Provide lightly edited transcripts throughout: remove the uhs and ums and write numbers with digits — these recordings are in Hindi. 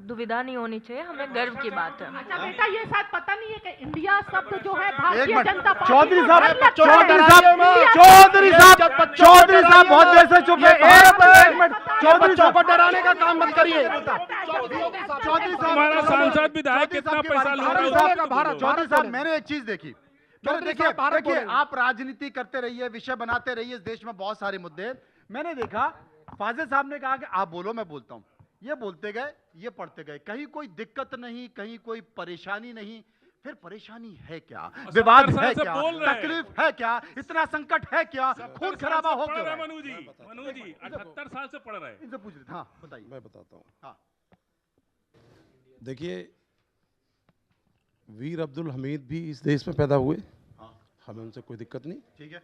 दुविधा नहीं होनी चाहिए, हमें गर्व की बात है। अच्छा बेटा, ये शायद पता नहीं है कि इंडिया शब्द जो है भारतीय जनता पार्टी चौधरी साहब बहुत देर से चुप है। चौधरी साहब को डराने का काम मत करिए। चौधरी साहब, हमारा सांसद विधायक कितना पैसा लूट रहा है। चौधरी साहब, मैंने एक चीज देखी। देखिए आप राजनीति करते रहिए, विषय बनाते रहिए, इस देश में बहुत सारे मुद्दे। मैंने देखा फाजिल साहब ने कहा कि आप बोलो मैं बोलता हूं, ये बोलते गए, ये पढ़ते गए, कहीं कोई दिक्कत नहीं, कहीं कोई परेशानी नहीं। फिर परेशानी है क्या, विवाद है क्या, तकलीफ है क्या, इतना संकट है क्या, खून खराबा हो क्या? मनु जी 78 साल से पढ़ रहे हैं। इनसे पूछ रहे थे। हाँ बताइए। मैं बताता हूँ। हाँ देखिए, वीर अब्दुल हमीद भी इस देश में पैदा हुए, हमें उनसे कोई दिक्कत नहीं। ठीक है।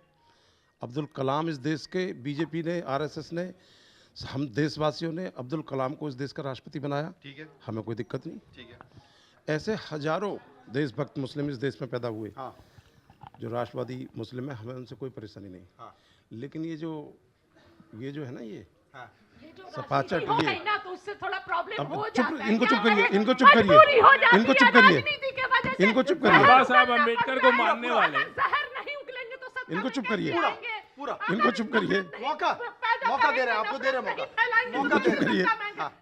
अब्दुल कलाम इस देश के, बीजेपी ने, आरएसएस ने, हम देशवासियों ने अब्दुल कलाम को इस देश का राष्ट्रपति बनाया। ठीक है। हमें कोई दिक्कत नहीं। ठीक है। ऐसे हजारों देशभक्त मुस्लिम इस देश में पैदा हुए। हाँ। जो राष्ट्रवादी मुस्लिम है, हमें उनसे कोई परेशानी नहीं। हाँ। लेकिन ये जो है ना, ये हाँ। सपाचट, हो ये गई ना, तो उससे थोड़ा प्रॉब्लम हो चुप, जाता है। इनको चुप क्या करिए, करें? इनको चुप करिए, मजबूरी हो जाती इनको है चुप करिए, राजनीति के वजह से। इनको चुप करिए। बाबा साहब अम्बेडकर को मानने वाले। जहर नहीं उगलेंगे तो सत्ता इनको में चुप कैसे करिए। आएंगे? पूरा। इनको चुप करिए। मौका दे रहे हैं आपको, दे रहे हैं मौका। इनको चुप करिए।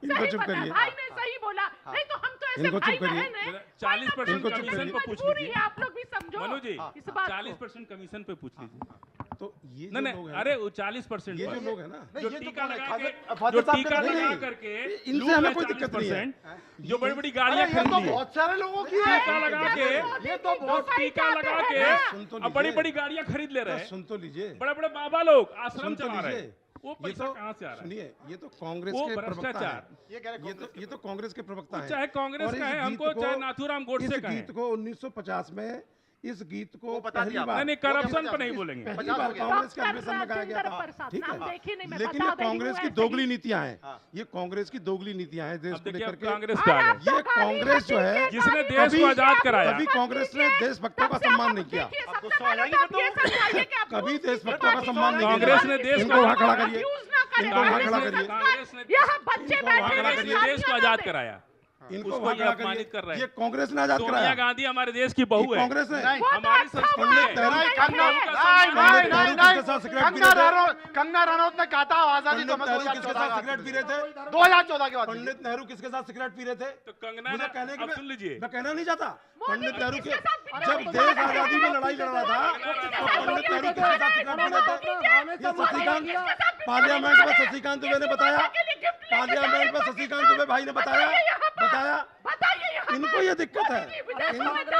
इनको चुप करिए। भाई ने सही बोला, नहीं तो हम तो ऐसे इनको भाई चुप करिए। बहन हैं। 40% इनको चुप कमीशन करिए। को पूछ मजबूरी लीजिए। है, आप लोग भी समझो मनु जी इस बात को। 40% कमीशन पे पूछ लीजिए। तो ये जो नहीं लोग नहीं, हैं, अरे वो 40% ये जो लोग हैं ना, जो टीका लगा के, फाजिल जो साहब टीका नहीं, लगा नहीं, करके इनसे हमें कोई दिक्कत नहीं है। 40%, जो बड़ी बड़ी गाड़ियां ये खरीद तो ली, बहुत सारे लोगों की है। टीका लगा के, ये तो जो बहुत टीका लगा के सुन तो अब बड़ी लीजिए। बड़ी गाड़ियां खरीद ले रहे हैं। सुन तो लीजिए, बड़े बड़े बाबा लोग आश्रम सुन तो चला रहे लीजिए। हैं। वो ये पैसा तो कहाँ से आ रहा है? सुनिए, ये तो कांग्रेस वो के प्रवक्ता भ्रष्टाचार। हैं। ये कह रहे ये तो कांग्रेस के प्रवक्ता हैं। चाहे कांग्रेस और का इस है, गीत हमको को- चाहे नाथूराम गोडसे इस का है। गीत को 1950 में, इस गीत को वो बता पहली दिया बार, नहीं करप्शन पे नहीं बोलेंगे। पहली बार कांग्रेस के अधिवेशन में गाया गया था। ठीक है, लेकिन ये कांग्रेस की दोगली नीतियां हैं। ये कांग्रेस की दोगली नीतियां हैं देश अब को देखिए लेकर अब के। कांग्रेस पे आ गए, ये कांग्रेस जो है, जिसने देश को आजाद कराया। कभी कांग्रेस ने देशभक्तों का सम्मान नहीं किया। कभी देशभक्तों का सम्मान नहीं किया। कांग्रेस ने देश इनको को वहाँ खड़ा करिए, इनको वहाँ खड़ा करिए, कांग्रेस ने बच्चे कांग्रेस ने देश को आजाद कराया। इनको उसको वहाँ ये खड़ा अपमानित कर रहे करिए। हैं। ये कांग्रेस ने आजाद सोनिया कराया। गांधी हमारे देश की बहू है। कांग्रेस ने हमारी संस्कृति है। कंगना रनौत ने कहा था आजादी तो पंडित नेहरू किसके साथ सिगरेट पी रहे थे? 2014 के बाद। पंडित नेहरू किसके साथ सिगरेट पी रहे थे? तो कंगना मुझे ने, कहने के अब सुन लीजिए, मैं कहना नहीं चाहता। पंडित नेहरू के जब देश आजादी में लड़ाई लड़ रहा था, तो पंडित नेहरू किसके साथ सिगरेट पी रहे थे? ये शशिकांत, पार्लियामेंट में शशिकांत दुबे ने बताया, पार्लियामेंट में शशिकांत दुबे भाई ने बताया। इनको ये दिक्कत है,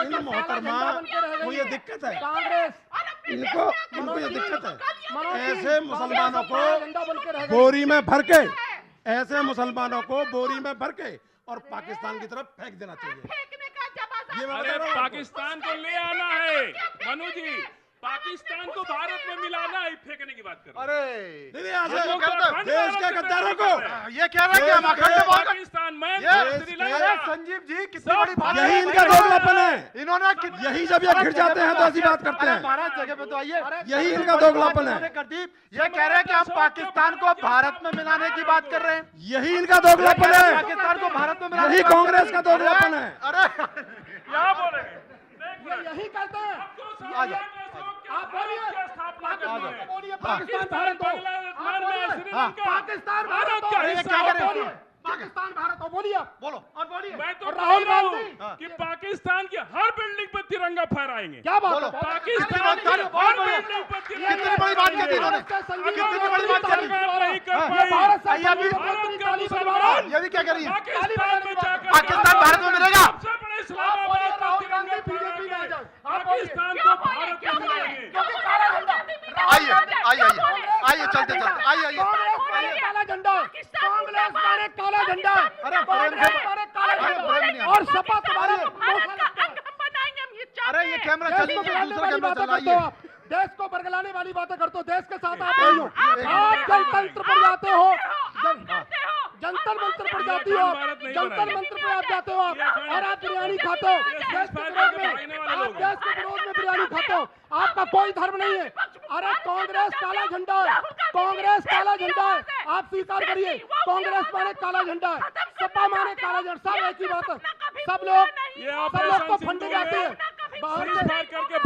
इन मोहतरमा को ये दिक्कत है, इनको ये दिक्कत है। ऐसे मुसलमानों को बोरी में भर के, ऐसे मुसलमानों को बोरी में भर के और पाकिस्तान की तरफ फेंक देना चाहिए। ये मैं बता अरे रहा हूं। पाकिस्तान को ले आना है मनु जी, पाकिस्तान को भारत में मिलाना है, फेंकने की बात कर रहे हैं। अरे नहीं, यहाँ से हम लोग देश के गद्दारों को, ये कह रहे हैं कि हम अखंड भारत। पाकिस्तान में ये श्रीलंका, संजीव जी कितनी बड़ी बात है। यही इनका दोगलापन है। इन्होंने यही जब ये घिर जाते हैं तो ऐसी बात करते हैं। महाराज जगह पे तो आइए। यही इनका दोगलापन है। इन्होंने कर दी। ये कह रहे हैं कि हम पाकिस्तान को भारत में मिलाने की बात कर रहे हैं। यही इनका दोगलापन है। पाकिस्तान को भारत में मिलाने यही की बात कर कांग्रेस रहे का हैं। दोगलापन है। अरे क्या बोलेंगे? यही कहते हैं। आ जाओ। आप बोलिए, पाकिस्तान बोलिए, पाकिस्तान भारत हो, पाकिस्तान भारत भारत का ये हिस्सा क्या कह रहे हो। हैं? पाकिस्तान भारत हो, बोलिए बोलो और बोलिए। मैं तो और राहुल कह रहा हूं गांधी। कि पाकिस्तान की हर बिल्डिंग पर तिरंगा फहराएंगे। क्या बात बोलो। है? पाकिस्तान की हर बिल्डिंग पर तिरंगा कितनी बड़ी बात कर दी इन्होंने। कितनी बड़ी बात कर दी। सरकार नहीं कर हाँ, पाई। भारत आइए अभी। भारत का मुसलमान ये भी क्या कर रही है? पाकिस्तान में जाकर पाकिस्तान भारत में मिलेगा। सबसे बड़े इस्लामाबाद का तिरंगा बीजेपी में आ जाओ। पाकिस्तान को भारत में मिलाएंगे। आइए आइए आइए चलते चलते आइए आइए। काला झंडा, कांग्रेस मारे काला झंडा, अरे कांग्रेस मारे काला झंडा और सपा तुम्हारे अरे ये कैमरा चल देश को रहा है, बरगलाने दूसरा वाली कैमरा बातें चल रहा करते हो है। आप। देश को बरगलाने वाली बातें करते हो। देश के साथ आप नहीं हो। आप जनतंत्र पर जाते हो, जंतर मंत्र पर जाती हो, जंतर मंत्र पर आप जाते हो और आप बिरयानी खाते हो। देश के विरोध में, आप देश के विरोध में बिरयानी खाते हो। आपका कोई धर्म नहीं है। अरे कांग्रेस काला झंडा है, कांग्रेस काला झंडा है, आप स्वीकार करिए। कांग्रेस माने काला झंडा है, सपा माने काला झंडा, सब एक ही बात है। सब लोग ये को फंडे जाते हैं बाहर से। करके